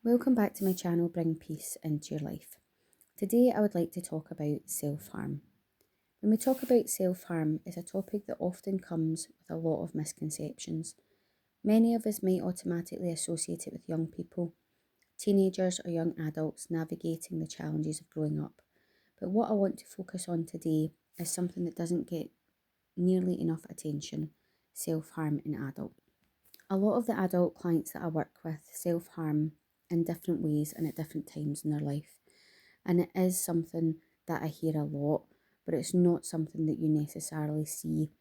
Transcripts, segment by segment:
Welcome back to my channel, Bring Peace into Your Life. Today I would like to talk about self-harm. When we talk about self-harm, it's a topic that often comes with a lot of misconceptions. Many of us might automatically associate it with young people, teenagers or young adults navigating the challenges of growing up. But what I want to focus on today is something that doesn't get nearly enough attention: self-harm in adults. A lot of the adult clients that I work with self-harm in different ways and at different times in their life. And it is something that I hear a lot, but it's not something that you necessarily see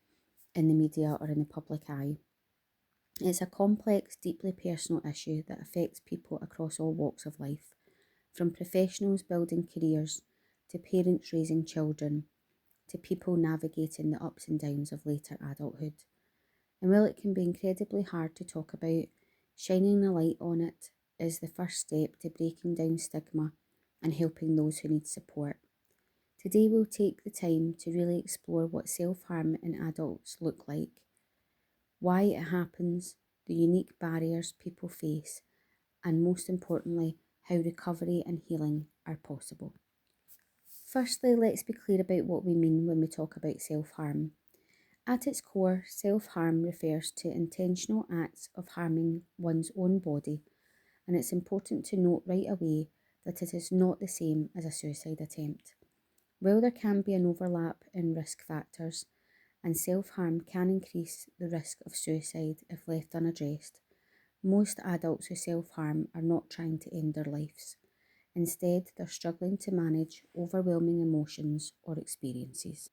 in the media or in the public eye. It's a complex, deeply personal issue that affects people across all walks of life, from professionals building careers to parents raising children to people navigating the ups and downs of later adulthood. And while it can be incredibly hard to talk about, shining a light on it is the first step to breaking down stigma and helping those who need support. Today we'll take the time to really explore what self-harm in adults look like, why it happens, the unique barriers people face, and most importantly, how recovery and healing are possible. Firstly, let's be clear about what we mean when we talk about self-harm. At its core, self-harm refers to intentional acts of harming one's own body, and it's important to note right away that it is not the same as a suicide attempt. While there can be an overlap in risk factors, and self-harm can increase the risk of suicide if left unaddressed, most adults who self-harm are not trying to end their lives. Instead, they're struggling to manage overwhelming emotions or experiences.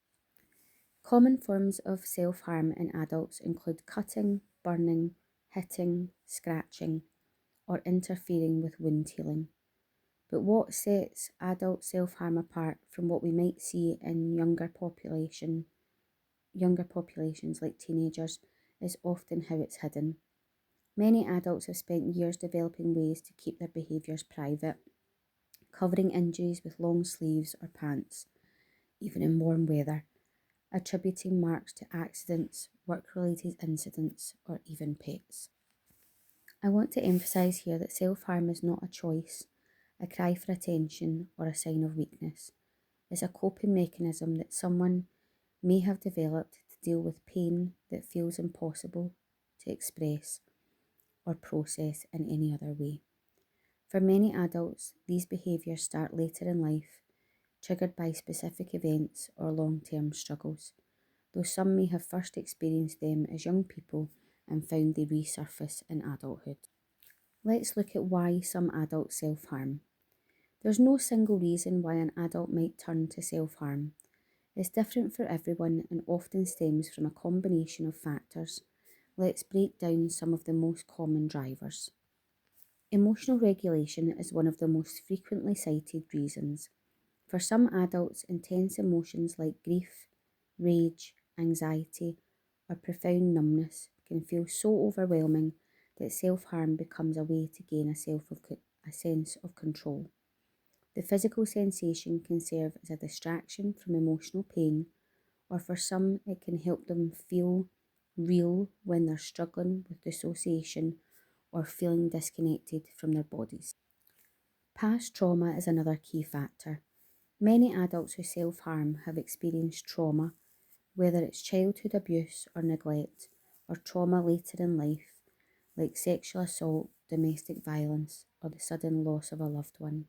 Common forms of self-harm in adults include cutting, burning, hitting, scratching, or interfering with wound healing. But what sets adult self-harm apart from what we might see in younger populations like teenagers is often how it's hidden. Many adults have spent years developing ways to keep their behaviours private, covering injuries with long sleeves or pants, even in warm weather, attributing marks to accidents, work-related incidents, or even pets. I want to emphasise here that self-harm is not a choice, a cry for attention, or a sign of weakness. It's a coping mechanism that someone may have developed to deal with pain that feels impossible to express or process in any other way. For many adults, these behaviours start later in life, triggered by specific events or long-term struggles, though some may have first experienced them as young people and found they resurface in adulthood. Let's look at why some adults self-harm. There's no single reason why an adult might turn to self-harm. It's different for everyone and often stems from a combination of factors. Let's break down some of the most common drivers. Emotional regulation is one of the most frequently cited reasons. For some adults, intense emotions like grief, rage, anxiety, or profound numbness can feel so overwhelming that self-harm becomes a way to gain a sense of control. The physical sensation can serve as a distraction from emotional pain, or for some it can help them feel real when they're struggling with dissociation or feeling disconnected from their bodies. Past trauma is another key factor. Many adults who self-harm have experienced trauma, whether it's childhood abuse or neglect, or trauma later in life, like sexual assault, domestic violence, or the sudden loss of a loved one.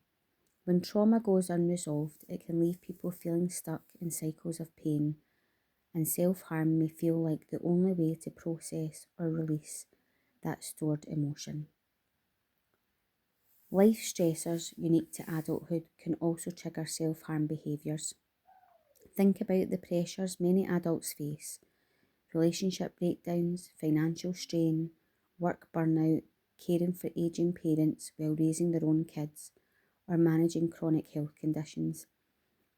When trauma goes unresolved, it can leave people feeling stuck in cycles of pain, and self-harm may feel like the only way to process or release that stored emotion. Life stressors unique to adulthood can also trigger self-harm behaviours. Think about the pressures many adults face: relationship breakdowns, financial strain, work burnout, caring for ageing parents while raising their own kids, or managing chronic health conditions.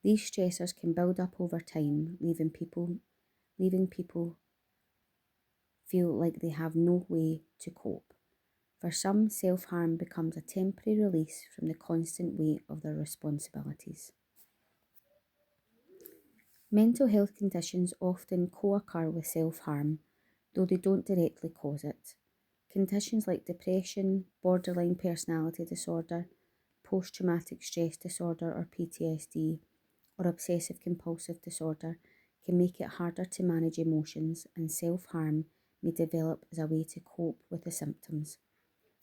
These stressors can build up over time, leaving people feel like they have no way to cope. For some, self-harm becomes a temporary release from the constant weight of their responsibilities. Mental health conditions often co-occur with self-harm, though they don't directly cause it. Conditions like depression, borderline personality disorder, post-traumatic stress disorder or PTSD, or obsessive compulsive disorder can make it harder to manage emotions, and self-harm may develop as a way to cope with the symptoms.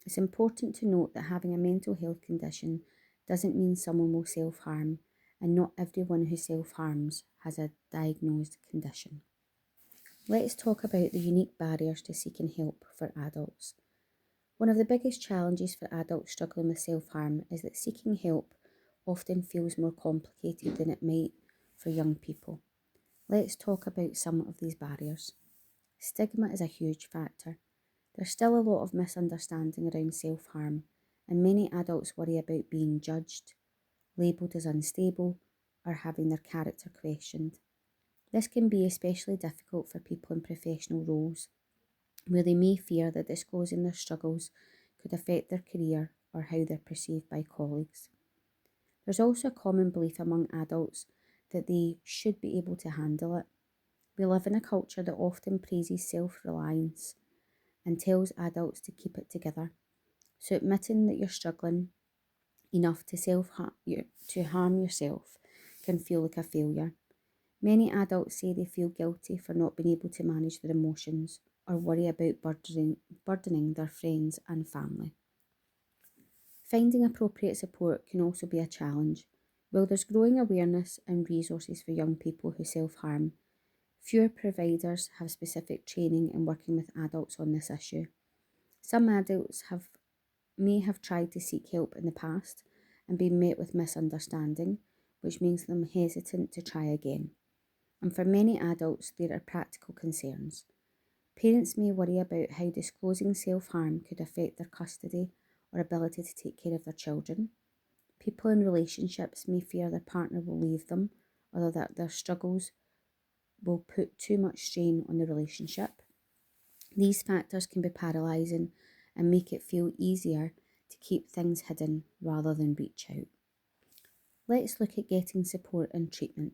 It's important to note that having a mental health condition doesn't mean someone will self-harm, and not everyone who self-harms has a diagnosed condition. Let's talk about the unique barriers to seeking help for adults. One of the biggest challenges for adults struggling with self-harm is that seeking help often feels more complicated than it might for young people. Let's talk about some of these barriers. Stigma is a huge factor. There's still a lot of misunderstanding around self-harm, and many adults worry about being judged, labelled as unstable, or having their character questioned. This can be especially difficult for people in professional roles, where they may fear that disclosing their struggles could affect their career or how they're perceived by colleagues. There's also a common belief among adults that they should be able to handle it. We live in a culture that often praises self-reliance and tells adults to keep it together. So admitting that you're struggling enough to harm yourself can feel like a failure. Many adults say they feel guilty for not being able to manage their emotions or worry about burdening their friends and family. Finding appropriate support can also be a challenge. While there's growing awareness and resources for young people who self-harm, fewer providers have specific training in working with adults on this issue. Some adults may have tried to seek help in the past and been met with misunderstanding, which makes them hesitant to try again. And for many adults, there are practical concerns. Parents may worry about how disclosing self-harm could affect their custody or ability to take care of their children. People in relationships may fear their partner will leave them, or that their struggles will put too much strain on the relationship. These factors can be paralysing and make it feel easier to keep things hidden rather than reach out. Let's look at getting support and treatment.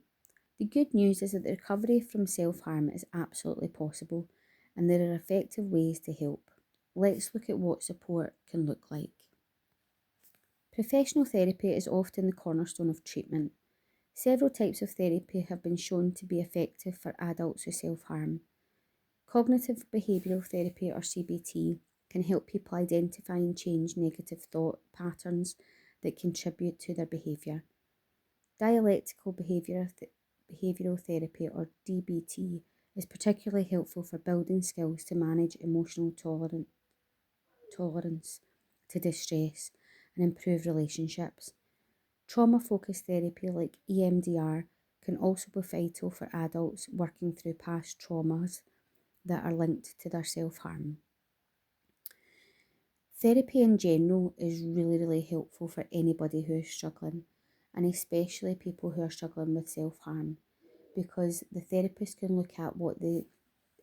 The good news is that the recovery from self-harm is absolutely possible, and there are effective ways to help. Let's look at what support can look like. Professional therapy is often the cornerstone of treatment. Several types of therapy have been shown to be effective for adults who self-harm. Cognitive behavioural therapy, or CBT, can help people identify and change negative thought patterns that contribute to their behaviour. Dialectical behavioural therapy, or DBT, is particularly helpful for building skills to manage emotional tolerance to distress and improve relationships. Trauma-focused therapy like EMDR can also be vital for adults working through past traumas that are linked to their self-harm. Therapy in general is really helpful for anybody who is struggling, and especially people who are struggling with self-harm, because the therapist can look at what the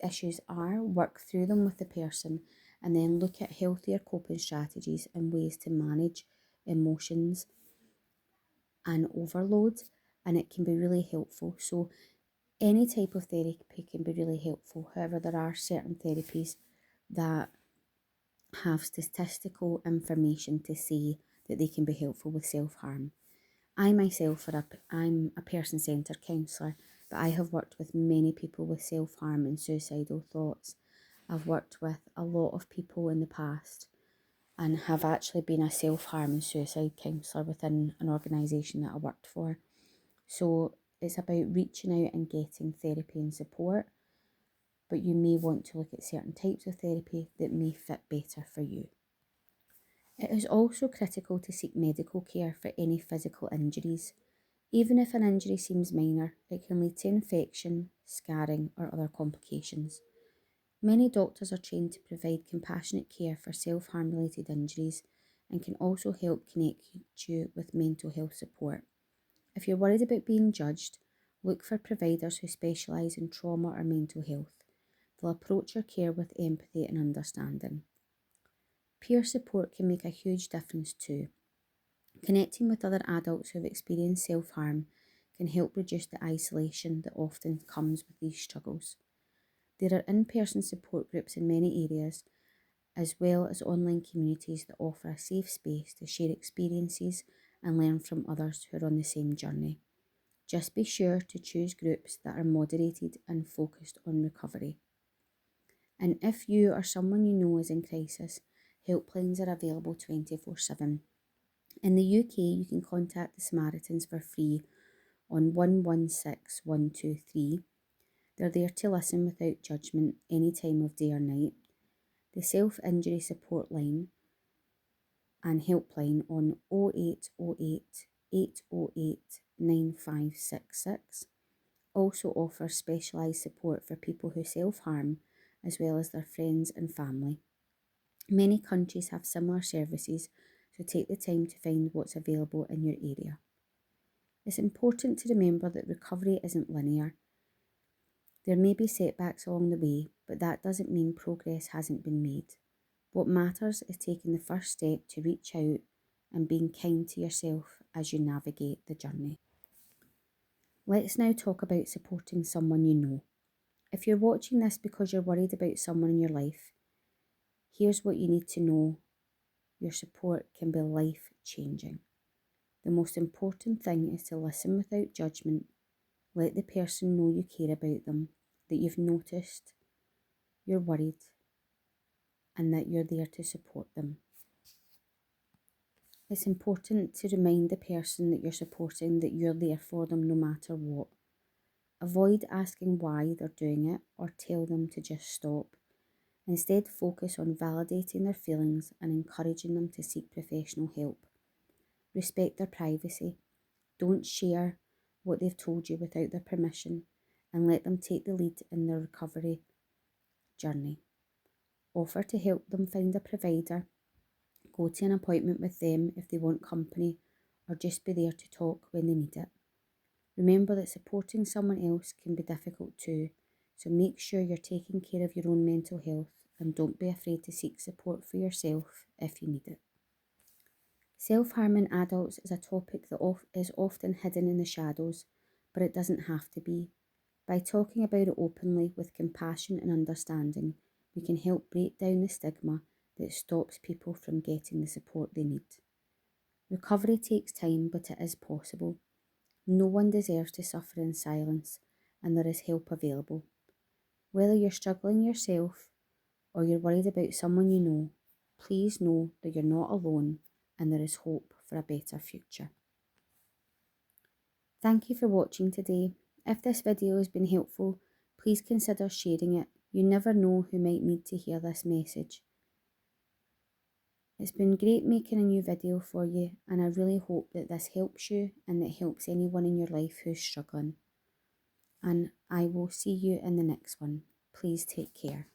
issues are, work through them with the person, and then look at healthier coping strategies and ways to manage emotions and overload, and it can be really helpful. So any type of therapy can be really helpful. However, there are certain therapies that have statistical information to say that they can be helpful with self-harm. I myself, I'm a person-centred counsellor, but I have worked with many people with self-harm and suicidal thoughts. I've worked with a lot of people in the past and have actually been a self-harm and suicide counsellor within an organisation that I worked for. So it's about reaching out and getting therapy and support, but you may want to look at certain types of therapy that may fit better for you. It is also critical to seek medical care for any physical injuries. Even if an injury seems minor, it can lead to infection, scarring, or other complications. Many doctors are trained to provide compassionate care for self-harm related injuries and can also help connect you with mental health support. If you're worried about being judged, look for providers who specialise in trauma or mental health. They'll approach your care with empathy and understanding. Peer support can make a huge difference too. Connecting with other adults who have experienced self-harm can help reduce the isolation that often comes with these struggles. There are in-person support groups in many areas, as well as online communities that offer a safe space to share experiences and learn from others who are on the same journey. Just be sure to choose groups that are moderated and focused on recovery. And if you or someone you know is in crisis, helplines are available 24/7. In the UK, you can contact the Samaritans for free on 116123. They're there to listen without judgment any time of day or night. The self-injury support line and helpline on 0808 808 9566 also offers specialised support for people who self-harm as well as their friends and family. Many countries have similar services, so take the time to find what's available in your area. It's important to remember that recovery isn't linear. There may be setbacks along the way, but that doesn't mean progress hasn't been made. What matters is taking the first step to reach out and being kind to yourself as you navigate the journey. Let's now talk about supporting someone you know. If you're watching this because you're worried about someone in your life, here's what you need to know. Your support can be life-changing. The most important thing is to listen without judgment. Let the person know you care about them, that you've noticed, you're worried, and that you're there to support them. It's important to remind the person that you're supporting that you're there for them no matter what. Avoid asking why they're doing it or tell them to just stop. Instead, focus on validating their feelings and encouraging them to seek professional help. Respect their privacy. Don't share what they've told you without their permission, and let them take the lead in their recovery journey. Offer to help them find a provider. Go to an appointment with them if they want company, or just be there to talk when they need it. Remember that supporting someone else can be difficult too, so make sure you're taking care of your own mental health and don't be afraid to seek support for yourself if you need it. Self-harm in adults is a topic that is often hidden in the shadows, but it doesn't have to be. By talking about it openly with compassion and understanding, we can help break down the stigma that stops people from getting the support they need. Recovery takes time, but it is possible. No one deserves to suffer in silence, and there is help available. Whether you're struggling yourself or you're worried about someone you know, please know that you're not alone and there is hope for a better future. Thank you for watching today. If this video has been helpful, please consider sharing it. You never know who might need to hear this message. It's been great making a new video for you, and I really hope that this helps you and that helps anyone in your life who's struggling. And I will see you in the next one. Please take care.